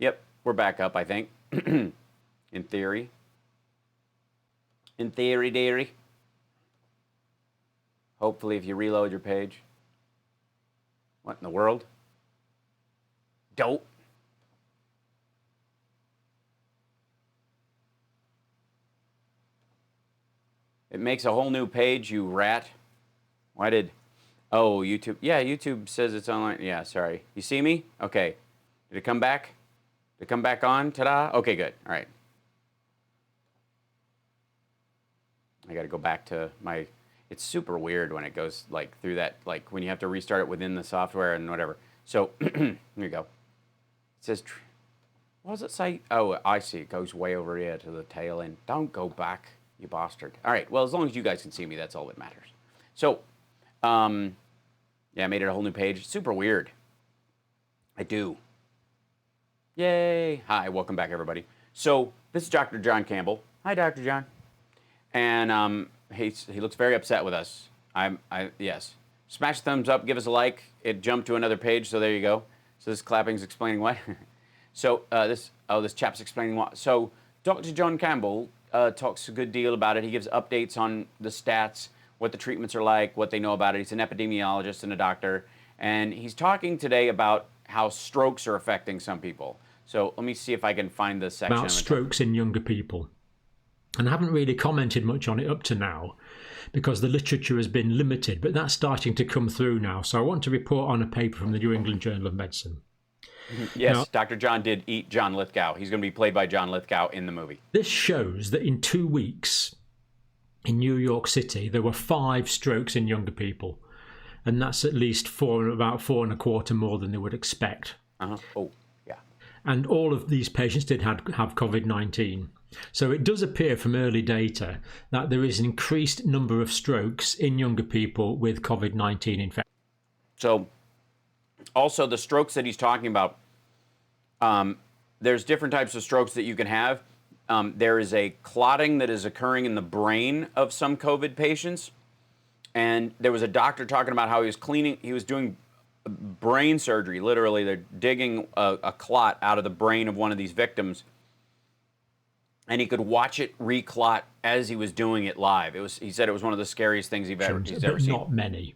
Yep, we're back up, I think. In theory. In theory, dearie. Hopefully, if you reload your page. What in the world? Dope. It makes a whole new page, you rat. Why did... Oh, YouTube. Yeah, YouTube says it's online. Yeah, sorry. You see me? Okay. Did it come back? Did it come back on? Ta-da? Okay, good. All right. I got to go back to my... It's super weird when it goes like through that, like when you have to restart it within the software and whatever. So, here you go. It says... What does it say? Oh, I see. It goes way over here to the tail end. Don't go back, you bastard. All right. Well, as long as you guys can see me, that's all that matters. So, yeah, I made it a whole new page. Super weird. I do. Yay. Hi, welcome back, everybody. So, this is Dr. John Campbell. Hi, Dr. John. And he looks very upset with us. Yes. Smash the thumbs up, give us a like. It jumped to another page, so there you go. So this clapping's explaining what? So this chap's explaining what. So Dr. John Campbell talks a good deal about it. He gives updates on the stats, what the treatments are like, what they know about it. He's an epidemiologist and a doctor. And he's talking today about how strokes are affecting some people. So let me see if I can find the section. About strokes in younger people. And I haven't really commented much on it up to now because the literature has been limited, but that's starting to come through now. So I want to report on a paper from the New England Journal of Medicine. Yes, now, Dr. John did eat John Lithgow. He's going to be played by John Lithgow in the movie. This shows that in 2 weeks in New York City, there were 5 strokes in younger people. And that's at least about 4.25 more than they would expect. Oh, yeah. And all of these patients did have COVID-19. So it does appear from early data that there is an increased number of strokes in younger people with COVID-19 infection. So also the strokes that he's talking about, there's different types of strokes that you can have. There is a clotting that is occurring in the brain of some COVID patients. And there was a doctor talking about how he was doing brain surgery. Literally, they're digging a clot out of the brain of one of these victims. And he could watch it reclot as he was doing it live. He said it was one of the scariest things he's ever seen. Not many.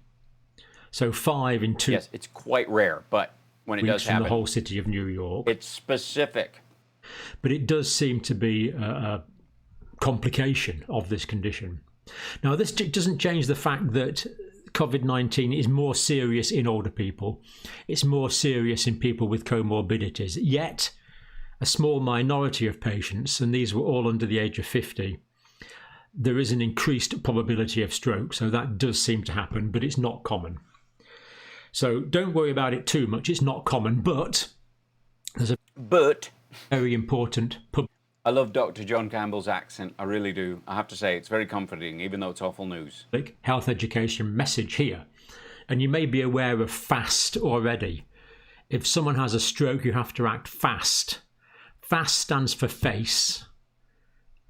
So 5 in 2. Yes, it's quite rare, but when it does happen, from the whole city of New York. It's specific. But it does seem to be a complication of this condition. Now, this doesn't change the fact that COVID-19 is more serious in older people. It's more serious in people with comorbidities. Yet, a small minority of patients, and these were all under the age of 50, there is an increased probability of stroke. So that does seem to happen, but it's not common. So don't worry about it too much. It's not common, but there's a very important I love Dr. John Campbell's accent. I really do. I have to say, it's very comforting, even though it's awful news. Health education message here. And you may be aware of FAST already. If someone has a stroke, you have to act fast. FAST stands for face,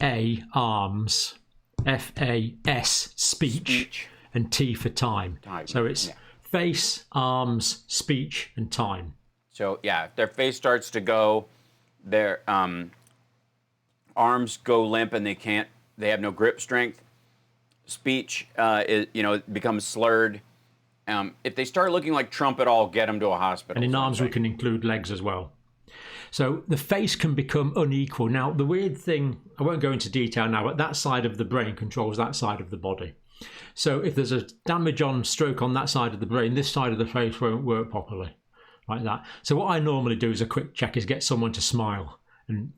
A, arms, F-A-S, speech, and T for time. So it's face, arms, speech, and time. So, yeah, if their face starts to go, their arms go limp and they have no grip strength. Speech, becomes slurred. If they start looking like Trump at all, get them to a hospital. And in arms, we can include legs as well. So the face can become unequal. Now, the weird thing, I won't go into detail now, but that side of the brain controls that side of the body. So if there's a damage on stroke on that side of the brain, this side of the face won't work properly, like that. So what I normally do as a quick check is get someone to smile and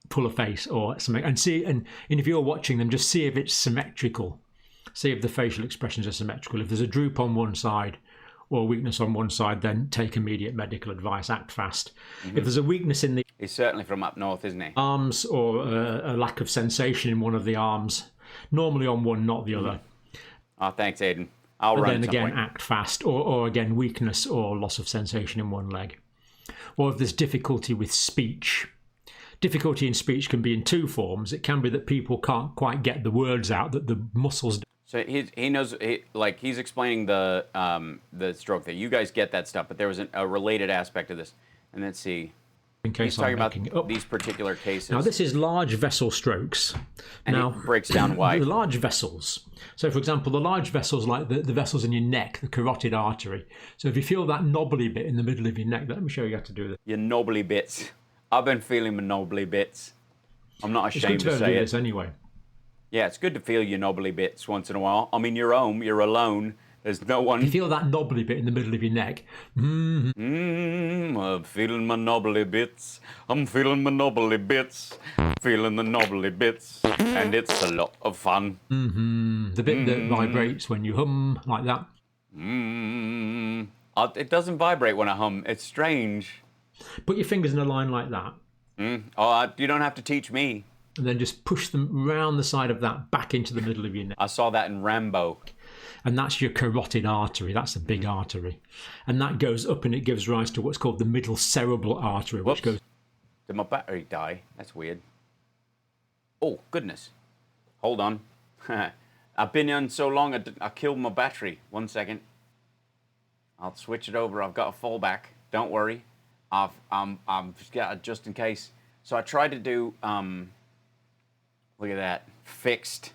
pull a face or something and see, and if you're watching them, just see if it's symmetrical. See if the facial expressions are symmetrical. If there's a droop on one side or weakness on one side, then take immediate medical advice, act fast. If there's a weakness in the... He's certainly from up north, isn't he? ...arms or a lack of sensation in one of the arms, normally on one, not the other. Oh, thanks, Aidan. I'll run then again, act fast, or again, weakness or loss of sensation in one leg. Or if there's difficulty with speech. Difficulty in speech can be in 2 forms. It can be that people can't quite get the words out, that the muscles... So he knows, he's explaining the stroke thing. You guys get that stuff, but there was a related aspect of this. And let's see. in case He's talking I'm about making it up. these particular cases. Now, this is large vessel strokes. And now, it breaks down why. The large vessels. So, for example, the large vessels, like the vessels in your neck, the carotid artery. So if you feel that knobbly bit in the middle of your neck, let me show you how to do this. Your knobbly bits. I've been feeling my knobbly bits. I'm not ashamed to say it. This anyway. Yeah, it's good to feel your knobbly bits once in a while. I mean, you're home, you're alone. There's no one. If you feel that knobbly bit in the middle of your neck. I'm feeling my knobbly bits. I'm feeling my knobbly bits. Feeling the knobbly bits. And it's a lot of fun. The bit that vibrates when you hum, like that. It doesn't vibrate when I hum. It's strange. Put your fingers in a line like that. You don't have to teach me. And then just push them round the side of that back into the middle of your neck. I saw that in Rambo. And that's your carotid artery. That's a big artery. And that goes up and it gives rise to what's called the middle cerebral artery, which goes... Did my battery die? That's weird. Oh, goodness. Hold on. I've been on so long, I killed my battery. 1 second. I'll switch it over. I've got a fallback. Don't worry. I've got it just in case. So I tried to do... look at that. Fixed.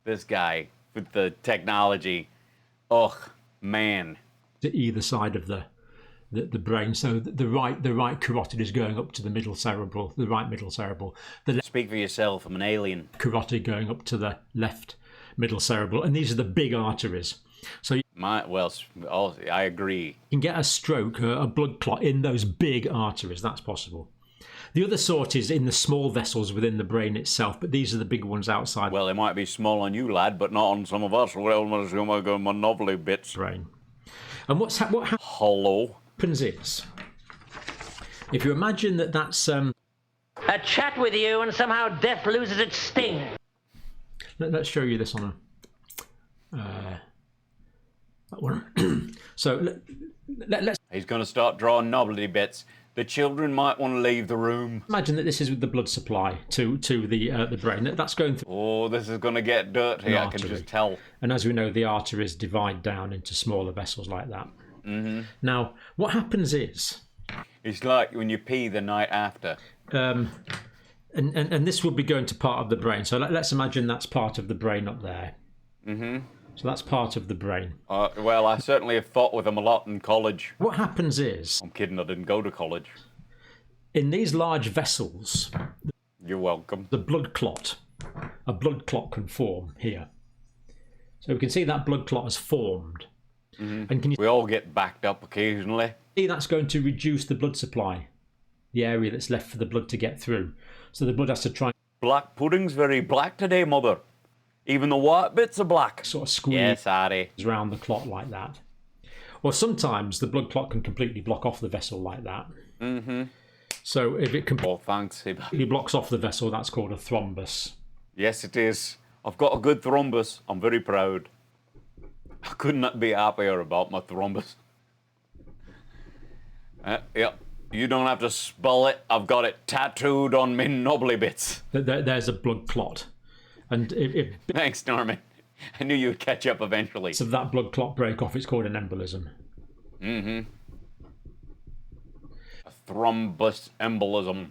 This guy with the technology. Ugh, man. To either side of the brain. So the right carotid is going up to the middle cerebral, the right middle cerebral. Speak for yourself. I'm an alien. Carotid going up to the left middle cerebral. And these are the big arteries. So I agree. You can get a stroke, a blood clot in those big arteries. That's possible. The other sort is in the small vessels within the brain itself, but these are the big ones outside. Well, they might be small on you, lad, but not on some of us. Well, my knobbly bits. Brain. And what Hello. happens is, if you imagine that's... a chat with you and somehow death loses its sting. Let's show you this on that one. So let's... He's going to start drawing knobbly bits. The children might want to leave the room. Imagine that this is with the blood supply to the brain. That's going through... Oh, this is going to get dirty, I can just tell. And as we know, the arteries divide down into smaller vessels like that. Now, what happens is... It's like when you pee the night after. And this will be going to part of the brain. So let's imagine that's part of the brain up there. So that's part of the brain. Well, I certainly have fought with them a lot in college. What happens is... I'm kidding, I didn't go to college. In these large vessels... You're welcome. A blood clot can form here. So we can see that blood clot has formed. And we all get backed up occasionally. See, that's going to reduce the blood supply, the area that's left for the blood to get through. So the blood has to try... Black pudding's very black today, mother. Even the white bits are black. Sort of squeeze yes, Harry. Around the clot like that. Or sometimes the blood clot can completely block off the vessel like that. So if it completely blocks off the vessel, that's called a thrombus. Yes, it is. I've got a good thrombus. I'm very proud. I couldn't be happier about my thrombus. Yep. You don't have to spell it. I've got it tattooed on me knobbly bits. There's a blood clot. And if Thanks, Norman. I knew you'd catch up eventually. So that blood clot break off, it's called an embolism. A thrombus embolism.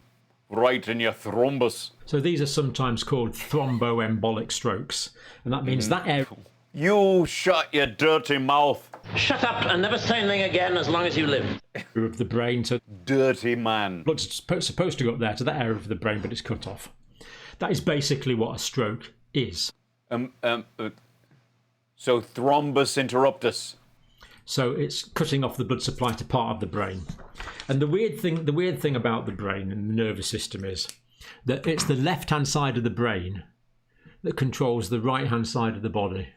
Right in your thrombus. So these are sometimes called thromboembolic strokes. And that means that area... You shut your dirty mouth. Shut up and never say anything again as long as you live. Of the brain. So dirty man. Blood's supposed to go up there to that area of the brain, but it's cut off. That is basically what a stroke is. So thrombus interruptus. So it's cutting off the blood supply to part of the brain. And the weird thing about the brain and the nervous system is that it's the left-hand side of the brain that controls the right-hand side of the body.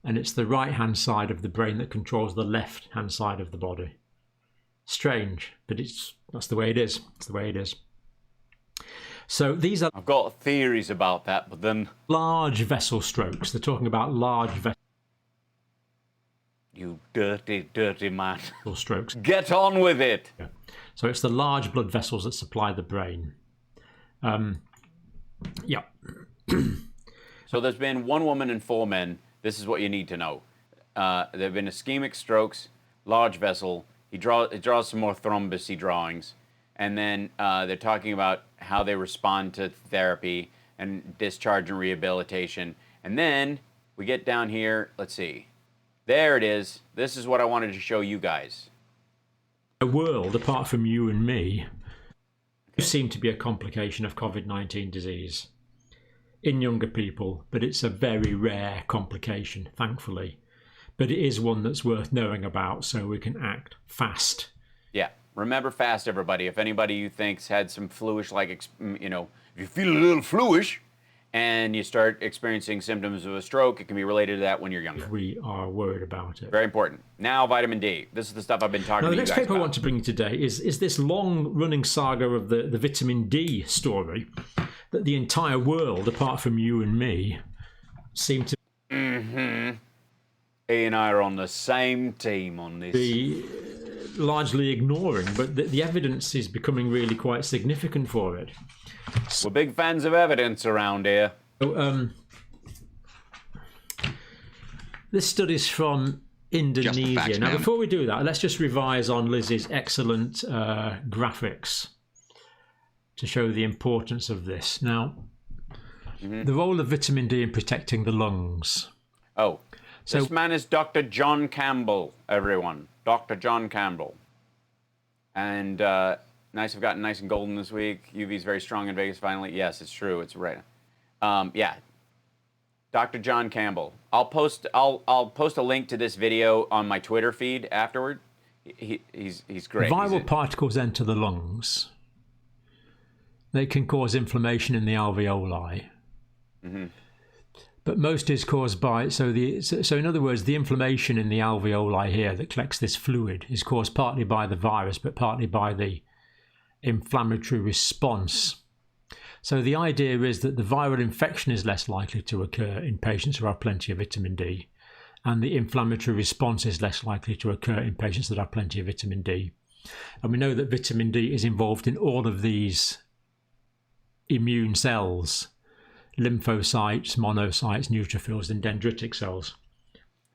And it's the right-hand side of the brain that controls the left-hand side of the body. Strange, but that's the way it is. It's the way it is. So these are... I've got theories about that, but then... Large vessel strokes. They're talking about large vessel... You dirty, dirty man. Strokes. Get on with it! Yeah. So it's the large blood vessels that supply the brain. Yeah. So there's been 1 woman and 4 men. This is what you need to know. There have been ischemic strokes, large vessel, He draws some more thrombusy drawings, and then they're talking about how they respond to therapy and discharge and rehabilitation. And then we get down here. Let's see. There it is. This is what I wanted to show you guys. The world, apart from you and me, seem to be a complication of COVID-19 disease in younger people, but it's a very rare complication, thankfully. But it is one that's worth knowing about so we can act fast. Yeah, remember fast, everybody. If anybody you think's had some fluish, like, if you feel a little fluish and you start experiencing symptoms of a stroke, it can be related to that when you're younger. We are worried about it. Very important. Now, vitamin D. This is the stuff I've been talking to you guys about. The next paper I want to bring you today is this long-running saga of the vitamin D story that the entire world, apart from you and me, seem to... A and I are on the same team on this. Be largely ignoring, but the evidence is becoming really quite significant for it. We're big fans of evidence around here. So, this study's from Indonesia. Fact, now, man. before we do that, let's just revise on Liz's excellent graphics to show the importance of this. Now, the role of vitamin D in protecting the lungs. Oh, this man is Dr. John Campbell, everyone. Dr. John Campbell. And nice, I've gotten nice and golden this week. UV's very strong in Vegas finally. Yes, it's true. It's right. Yeah. Dr. John Campbell. I'll post a link to this video on my Twitter feed afterward. He's great. Viral particles enter the lungs. They can cause inflammation in the alveoli. But most is caused by, so in other words, the inflammation in the alveoli here that collects this fluid is caused partly by the virus, but partly by the inflammatory response. So the idea is that the viral infection is less likely to occur in patients who have plenty of vitamin D, and the inflammatory response is less likely to occur in patients that have plenty of vitamin D. And we know that vitamin D is involved in all of these immune cells: lymphocytes, monocytes, neutrophils, and dendritic cells.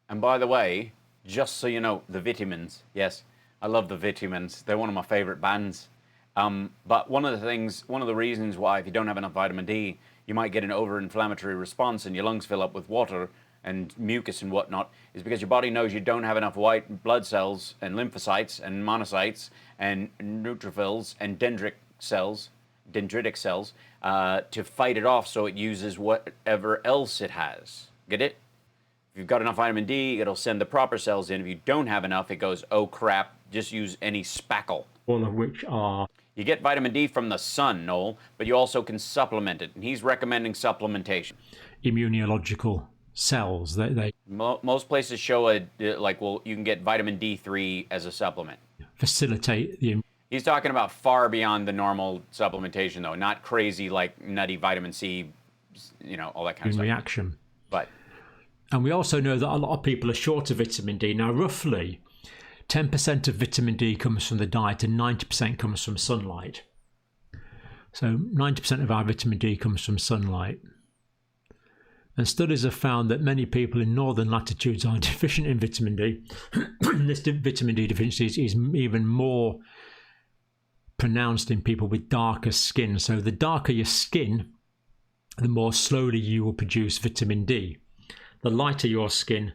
And by the way, just so you know, the vitamins, yes, I love the vitamins. They're one of my favorite bands. But one of the reasons why, if you don't have enough vitamin D, you might get an over-inflammatory response and your lungs fill up with water and mucus and whatnot, is because your body knows you don't have enough white blood cells and lymphocytes and monocytes and neutrophils and dendritic cells to fight it off, so it uses whatever else it has. Get it? If you've got enough vitamin D, it'll send the proper cells in. If you don't have enough, it goes, oh crap, just use any spackle. All of which are... You get vitamin D from the sun, Noel, but you also can supplement it, and he's recommending supplementation. Immunological cells. Most places show you can get vitamin D3 as a supplement. Facilitate the... He's talking about far beyond the normal supplementation, though, not crazy like nutty vitamin C, all that kind of stuff. Reaction. But. And we also know that a lot of people are short of vitamin D. Now, roughly 10% of vitamin D comes from the diet and 90% comes from sunlight. So 90% of our vitamin D comes from sunlight. And studies have found that many people in northern latitudes are deficient in vitamin D. This vitamin D deficiency is even more pronounced in people with darker skin. So the darker your skin, the more slowly you will produce vitamin D. The lighter your skin,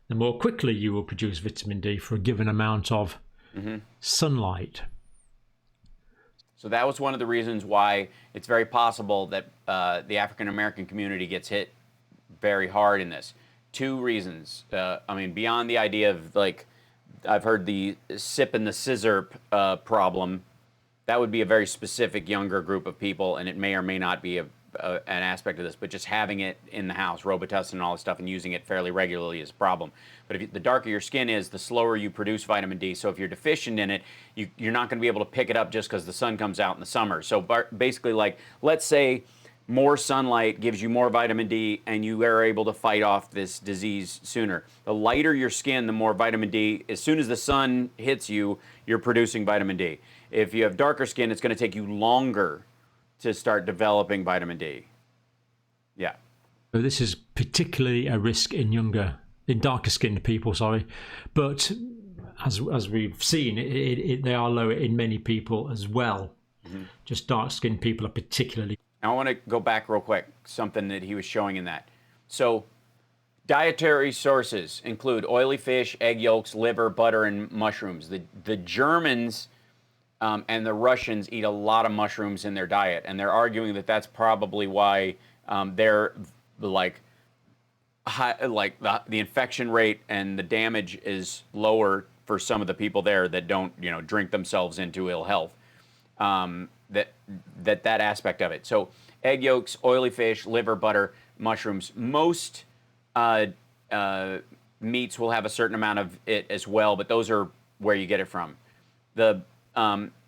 the more quickly you will produce vitamin D for a given amount of sunlight. So that was one of the reasons why it's very possible that the African American community gets hit very hard in this. Two reasons. Beyond the idea of, I've heard the sip and the scissor problem. That would be a very specific younger group of people, and it may or may not be an aspect of this, but just having it in the house, Robitussin and all this stuff, and using it fairly regularly is a problem. But the darker your skin is, the slower you produce vitamin D. So if you're deficient in it, you're not going to be able to pick it up just because the sun comes out in the summer. So basically, let's say more sunlight gives you more vitamin D, and you are able to fight off this disease sooner. The lighter your skin, the more vitamin D. As soon as the sun hits you, you're producing vitamin D. If you have darker skin, it's going to take you longer to start developing vitamin D. Yeah. So this is particularly a risk in darker skinned people, but as we've seen, they are lower in many people as well. Just dark-skinned people are particularly. Now I want to go back real quick, something that he was showing in that. So dietary sources include oily fish, egg yolks, liver, butter, and mushrooms. The Germans and the Russians eat a lot of mushrooms in their diet, and they're arguing that that's probably why they're like the infection rate and the damage is lower for some of the people there that don't drink themselves into ill health. That aspect of it. So egg yolks, oily fish, liver, butter, mushrooms. Most meats will have a certain amount of it as well, but those are where you get it from.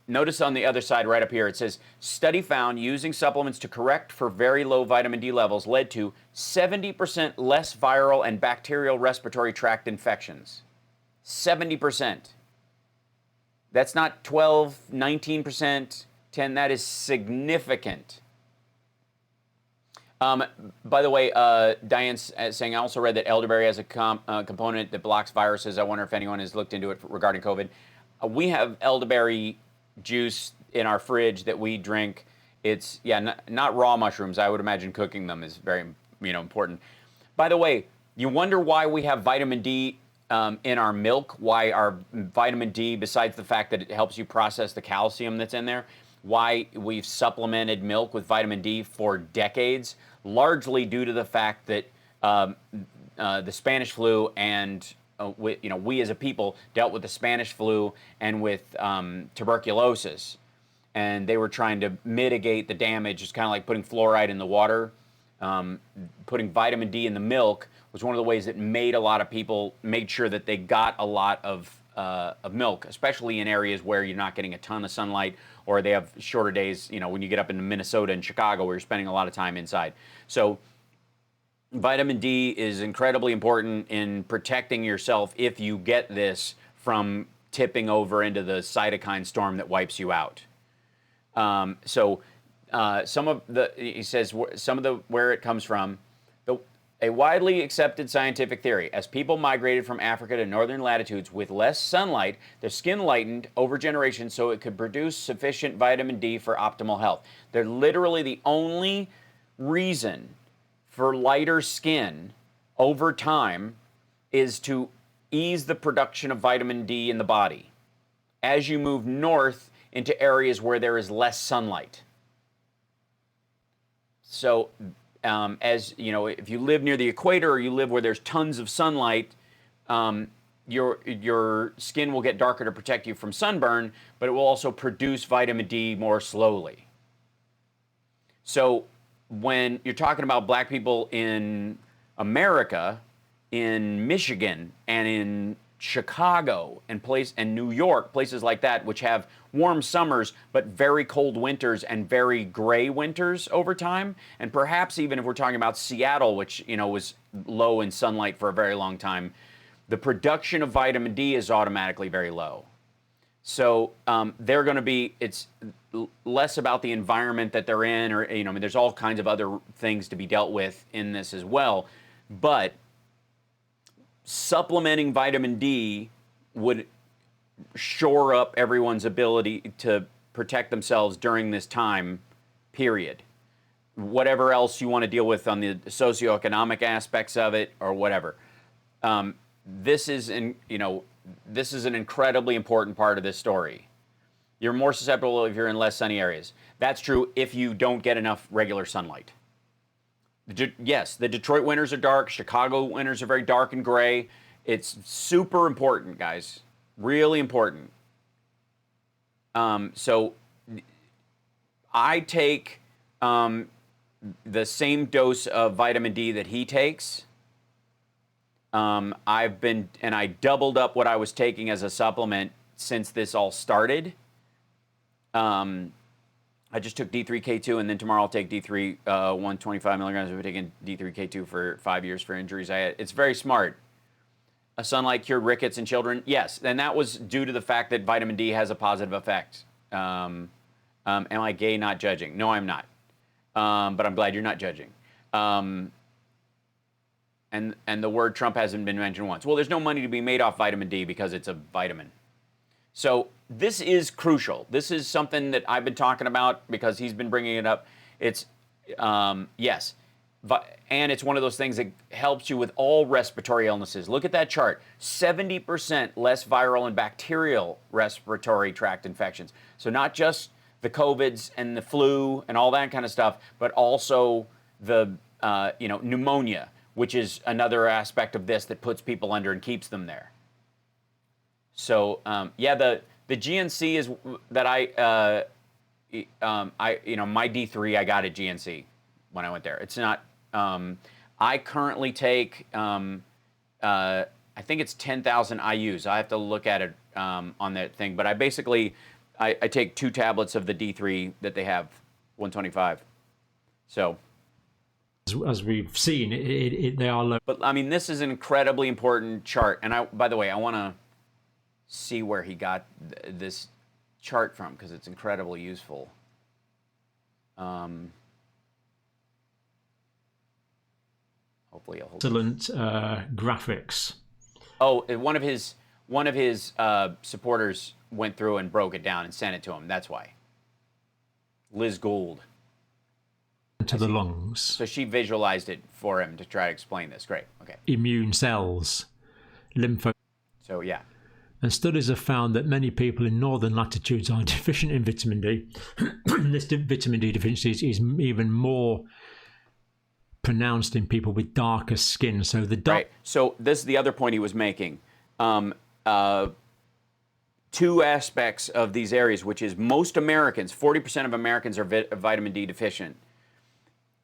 Notice on the other side right up here, it says, study found using supplements to correct for very low vitamin D levels led to 70% less viral and bacterial respiratory tract infections. 70%. That's not 12, 19%, 10. That is significant. By the way, Diane's saying, I also read that elderberry has a component that blocks viruses. I wonder if anyone has looked into it regarding COVID. We have elderberry juice in our fridge that we drink. It's, not raw mushrooms. I would imagine cooking them is very, important. By the way, you wonder why we have vitamin D in our milk, why our vitamin D, besides the fact that it helps you process the calcium that's in there, why we've supplemented milk with vitamin D for decades, largely due to the fact that the Spanish flu and we as a people dealt with the Spanish flu and with tuberculosis, and they were trying to mitigate the damage. It's kind of like putting fluoride in the water. Putting vitamin D in the milk was one of the ways that made a lot of people made sure that they got a lot of milk, especially in areas where you're not getting a ton of sunlight, or they have shorter days, when you get up into Minnesota and Chicago where you're spending a lot of time inside. So vitamin D is incredibly important in protecting yourself if you get this from tipping over into the cytokine storm that wipes you out. Some of the, he says, some of the, where it comes from, a widely accepted scientific theory. As people migrated from Africa to northern latitudes with less sunlight, their skin lightened over generations so it could produce sufficient vitamin D for optimal health. They're literally the only reason for lighter skin over time is to ease the production of vitamin D in the body as you move north into areas where there is less sunlight. So as you know, if you live near the equator or you live where there's tons of sunlight, your skin will get darker to protect you from sunburn, but it will also produce vitamin D more slowly. So when you're talking about black people in America, in Michigan and in Chicago and New York, places like that, which have warm summers but very cold winters and very gray winters over time, and perhaps even if we're talking about Seattle, which was low in sunlight for a very long time, the production of vitamin D is automatically very low. So they're going to be, it's less about the environment that they're in, or there's all kinds of other things to be dealt with in this as well, but supplementing vitamin D would shore up everyone's ability to protect themselves during this time period. Whatever else you want to deal with on the socioeconomic aspects of it or whatever. This is an incredibly important part of this story. You're more susceptible if you're in less sunny areas. That's true if you don't get enough regular sunlight. Yes, the Detroit winters are dark. Chicago winters are very dark and gray. It's super important, guys. Really important. So I take the same dose of vitamin D that he takes. I doubled up what I was taking as a supplement since this all started. I just took D3K2, and then tomorrow I'll take D3 125 milligrams. I've been taking D3K2 for 5 years for injuries I had. It's very smart. A sunlight cured rickets in children? Yes, and that was due to the fact that vitamin D has a positive effect. Am I gay? Not judging. No, I'm not. But I'm glad you're not judging. And and the word Trump hasn't been mentioned once. Well, there's no money to be made off vitamin D because it's a vitamin. So this is crucial. This is something that I've been talking about because he's been bringing it up. It's, yes, and it's one of those things that helps you with all respiratory illnesses. Look at that chart. 70% less viral and bacterial respiratory tract infections. So not just the COVIDs and the flu and all that kind of stuff, but also the, pneumonia, which is another aspect of this that puts people under and keeps them there. So the GNC is that my D3 I got at GNC when I went there. It's not. I currently take I think it's 10,000 IUs. I have to look at it on that thing, but I take 2 tablets of the D3 that they have, 125. So. As we've seen, they are low. But I mean, this is an incredibly important chart. And by the way, I want to see where he got this chart from because it's incredibly useful. Hopefully, excellent graphics. Oh, one of his supporters went through and broke it down and sent it to him. That's why. Liz Gould. To the lungs. So she visualized it for him to try to explain this. Great. Okay. Immune cells, lympho. So yeah. And studies have found that many people in northern latitudes are deficient in vitamin D. This vitamin D deficiency is even more pronounced in people with darker skin. So right. So this is the other point he was making. 2 aspects of these areas, which is most Americans, 40% of Americans are vitamin D deficient.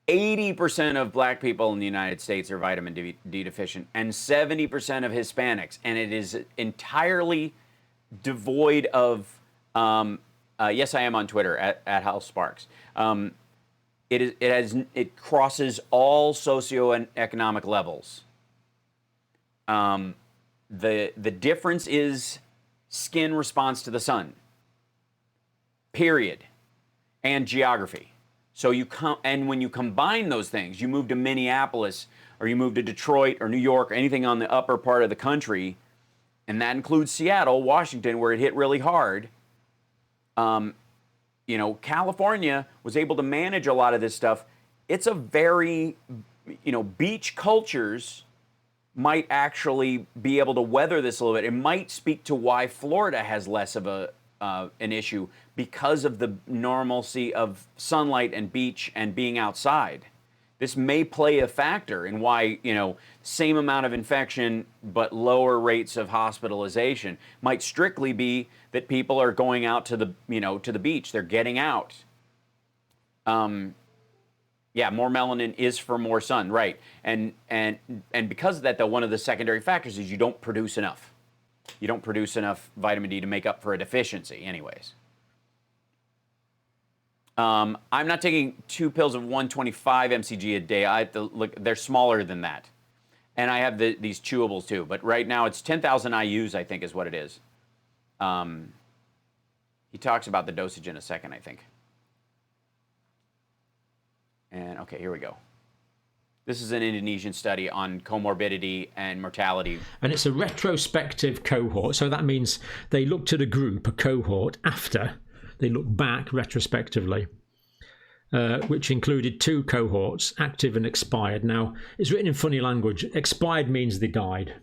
80% of black people in the United States are vitamin D deficient, and 70% of Hispanics. And it is entirely devoid of, yes, I am on Twitter, at Hal Sparks. It crosses all socioeconomic levels. The difference is skin response to the sun, period, and geography. So and when you combine those things, you move to Minneapolis or you move to Detroit or New York or anything on the upper part of the country, and that includes Seattle, Washington, where it hit really hard. California was able to manage a lot of this stuff. It's a very, beach cultures might actually be able to weather this a little bit. It might speak to why Florida has less of an issue because of the normalcy of sunlight and beach and being outside. This may play a factor in why, same amount of infection but lower rates of hospitalization might strictly be that people are going out to the beach. They're getting out. More melanin is for more sun, right? And because of that, though, one of the secondary factors is you don't produce enough. You don't produce enough vitamin D to make up for a deficiency, anyways. I'm not taking 2 pills of 125 mcg a day. I have to look; they're smaller than that, and I have these chewables too. But right now, it's 10,000 IUs, I think, is what it is. He talks about the dosage in a second, I think. And okay, here we go. This is an Indonesian study on comorbidity and mortality. And it's a retrospective cohort. So that means they looked at a cohort, after they looked back retrospectively, which included 2 cohorts, active and expired. Now, it's written in funny language. Expired means they died.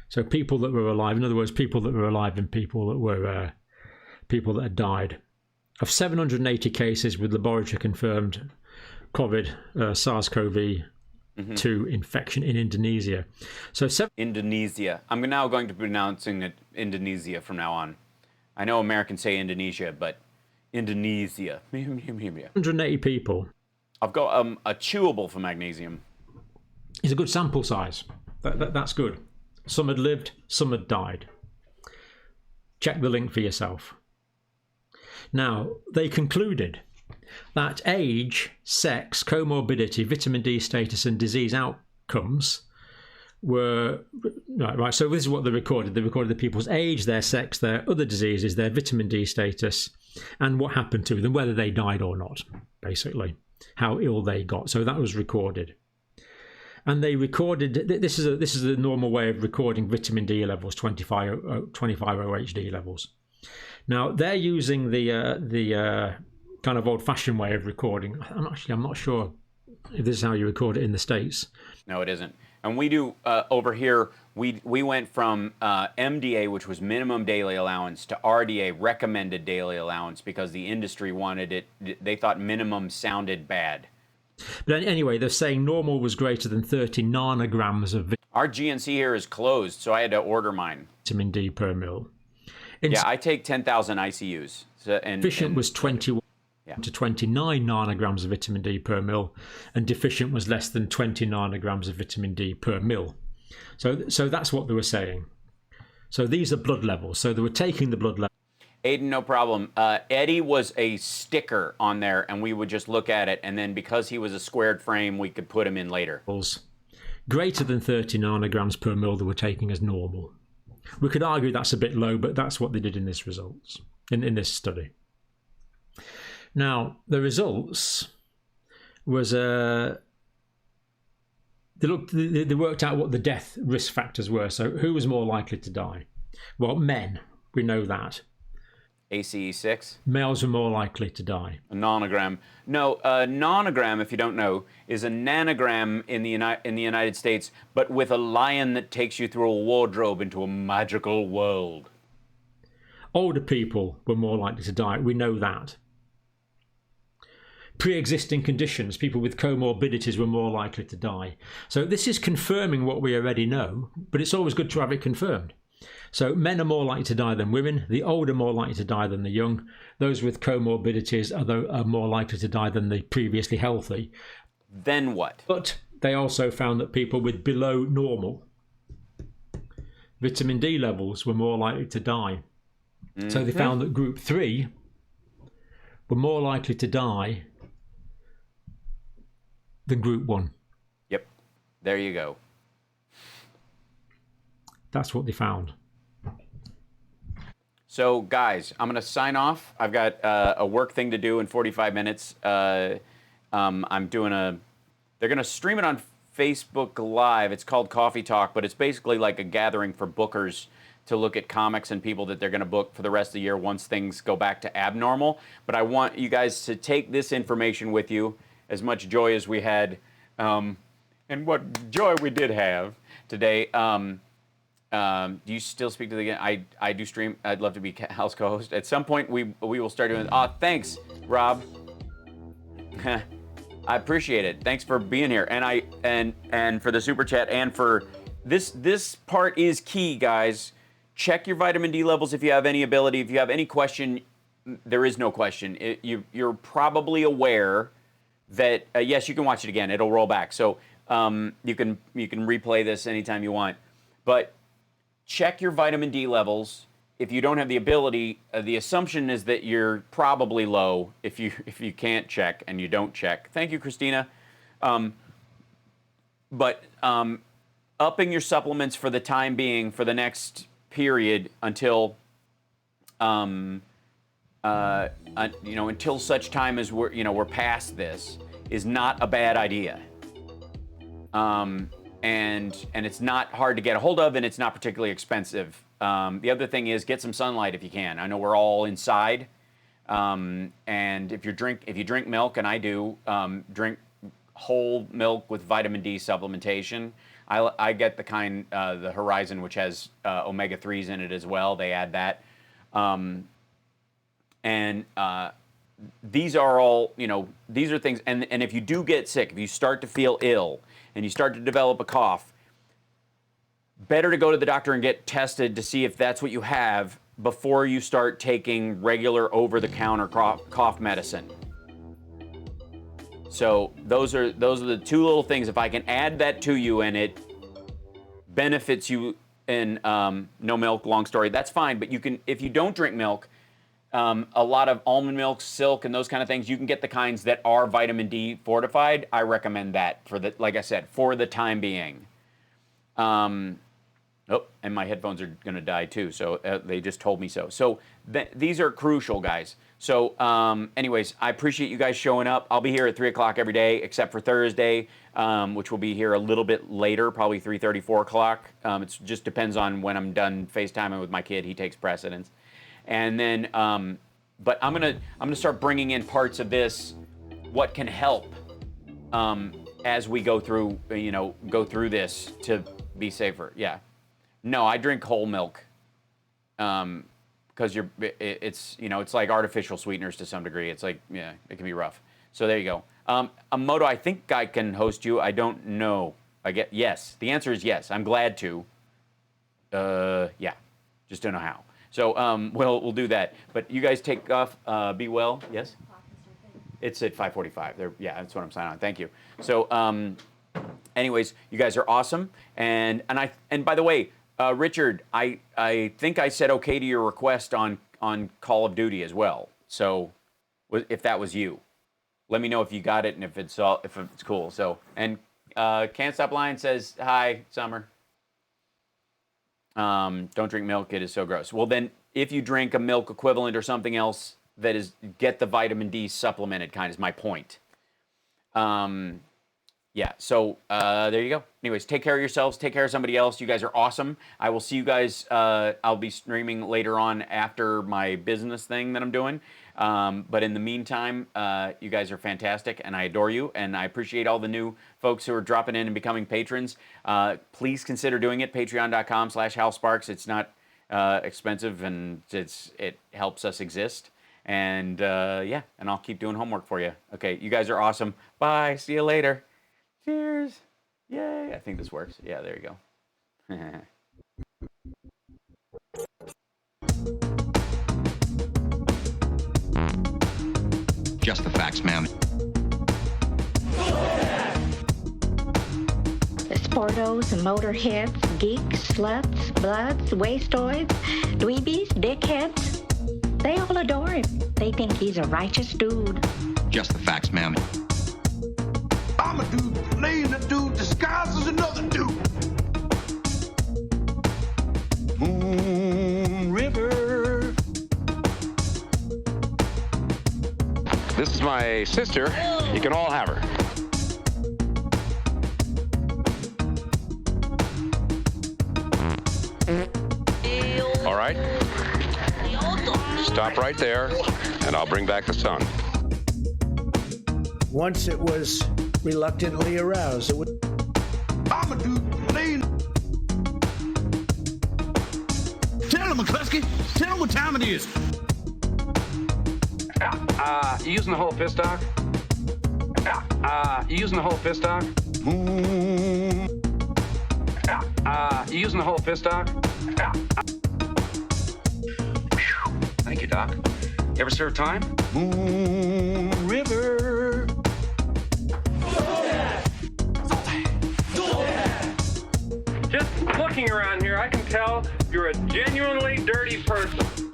So people that were alive, in other words, people that were alive and people that had died. Of 780 cases with laboratory confirmed COVID, SARS-CoV-2 infection in Indonesia. So Indonesia. I'm now going to be pronouncing it Indonesia from now on. I know Americans say Indonesia, but Indonesia. 180 people. I've got a chewable for magnesium. It's a good sample size. That's good. Some had lived, some had died. Check the link for yourself. Now, they concluded that age, sex, comorbidity, vitamin D status and disease outcomes were... Right, so this is what they recorded. They recorded the people's age, their sex, their other diseases, their vitamin D status, and what happened to them, whether they died or not, basically, how ill they got. So that was recorded. and they recorded. This is a normal way of recording vitamin D levels, 25 OHD levels. Now they're using the kind of old-fashioned way of recording. I'm not sure if this is how you record it in the States. No, it isn't. And we do over here. We went from MDA, which was minimum daily allowance, to RDA, recommended daily allowance, because the industry wanted it. They thought minimum sounded bad. But anyway, they're saying normal was greater than 30 nanograms of Our GNC here is closed, so I had to order mine. vitamin D per mil. Yeah, I take 10,000 ICUs. Sufficient was 21 to 29 nanograms of vitamin D per mil, and deficient was less than 20 nanograms of vitamin D per mil. So that's what they were saying. So these are blood levels. So they were taking the blood level. Aiden, no problem. Eddie was a sticker on there, and we would just look at it, and then because he was a squared frame, we could put him in later. Greater than 30 nanograms per mil they were taking as normal. We could argue that's a bit low, but that's what they did in this results, in this study. Now, the results was they worked out what the death risk factors were. So who was more likely to die? Well, men, we know that. ACE6? Males were more likely to die. A nonogram. No, a nonogram, if you don't know, is a nanogram in the United States, but with a lion that takes you through a wardrobe into a magical world. Older people were more likely to die. We know that. Pre-existing conditions, people with comorbidities were more likely to die. So this is confirming what we already know, but it's always good to have it confirmed. So men are more likely to die than women. The old are more likely to die than the young. Those with comorbidities are more likely to die than the previously healthy. Then what? But they also found that people with below normal vitamin D levels were more likely to die. Mm-hmm. So they found that group 3 were more likely to die than group 1. Yep. There you go. That's what they found. So, guys, I'm going to sign off. I've got a work thing to do in 45 minutes. They're going to stream it on Facebook Live. It's called Coffee Talk, but it's basically like a gathering for bookers to look at comics and people that they're going to book for the rest of the year once things go back to abnormal. But I want you guys to take this information with you, as much joy as we had, and what joy we did have today. Do you still speak to the game? I do stream. I'd love to be house co-host. At some point, we will start doing. Thanks, Rob. I appreciate it. Thanks for being here, and for the super chat, and for this part is key, guys. Check your vitamin D levels if you have any ability. If you have any question, there is no question. You're probably aware that yes, you can watch it again. It'll roll back, so you can replay this anytime you want, but. Check your vitamin D levels. If you don't have the ability, the assumption is that you're probably low if you can't check and you don't check. Thank you, Christina. But upping your supplements for the time being, for the next period until until such time as we're past this, is not a bad idea. And it's not hard to get a hold of, and it's not particularly expensive. The other thing is get some sunlight if you can. I know we're all inside, and if you drink milk, and I do, drink whole milk with vitamin D supplementation. I get the kind, the Horizon, which has omega-3s in it as well. They add that, these are all, these are things. And if you do get sick, if you start to feel ill, and you start to develop a cough, better to go to the doctor and get tested to see if that's what you have before you start taking regular over-the-counter cough medicine. So those are the two little things. If I can add that to you and it benefits you in no milk, long story, that's fine. But you can, if you don't drink milk, a lot of almond milk, silk, and those kind of things, you can get the kinds that are vitamin D fortified. I recommend that like I said, for the time being. Oh, and my headphones are going to die too. So they just told me so. So these are crucial, guys. So anyways, I appreciate you guys showing up. I'll be here at 3 o'clock every day, except for Thursday, which will be here a little bit later, probably 3:30, 4 o'clock. It just depends on when I'm done FaceTiming with my kid. He takes precedence. And then, but I'm gonna start bringing in parts of this, what can help as we go through, go through this to be safer. Yeah. No, I drink whole milk. Because it's like artificial sweeteners to some degree. It's like, yeah, it can be rough. So there you go. Moto, I think I can host you. I don't know. Yes. The answer is yes. I'm glad to. Yeah, just don't know how. So we'll do that. But you guys take off. Be well. Yes. It's at 5:45. Yeah, that's what I'm signing on. Thank you. So, anyways, you guys are awesome. And by the way. Richard, I think I said okay to your request on Call of Duty as well. So, if that was you, let me know if you got it and if it's cool. So, and Can't Stop Lying says hi, Summer. Don't drink milk; it is so gross. Well, then, if you drink a milk equivalent or something else, that is get the vitamin D supplemented kind is my point. Yeah, so there you go. Anyways, take care of yourselves. Take care of somebody else. You guys are awesome. I will see you guys. I'll be streaming later on after my business thing that I'm doing. But in the meantime, you guys are fantastic, and I adore you. And I appreciate all the new folks who are dropping in and becoming patrons. Please consider doing it. Patreon.com/HalSparks. It's not expensive, and it helps us exist. And yeah, and I'll keep doing homework for you. Okay, you guys are awesome. Bye. See you later. Cheers. Yay. I think this works. Yeah, there you go. Just the facts, ma'am. The sportos, motorheads, geeks, sluts, bloods, wastoids, dweebies, dickheads. They all adore him. They think he's a righteous dude. Just the facts, ma'am. I'm a dude playing a dude disguised as another dude. Moon River. This is my sister. You can all have her. All right. Stop right there, and I'll bring back the sun. Once it was reluctantly aroused. I'm a dude playing. Tell him, McCluskey. Tell him what time it is. You using the whole fist, Doc? You using the whole fist, Doc? You using the whole fist, Doc? Thank you, Doc. You ever serve time? Moon River. Just looking around here, I can tell you're a genuinely dirty person.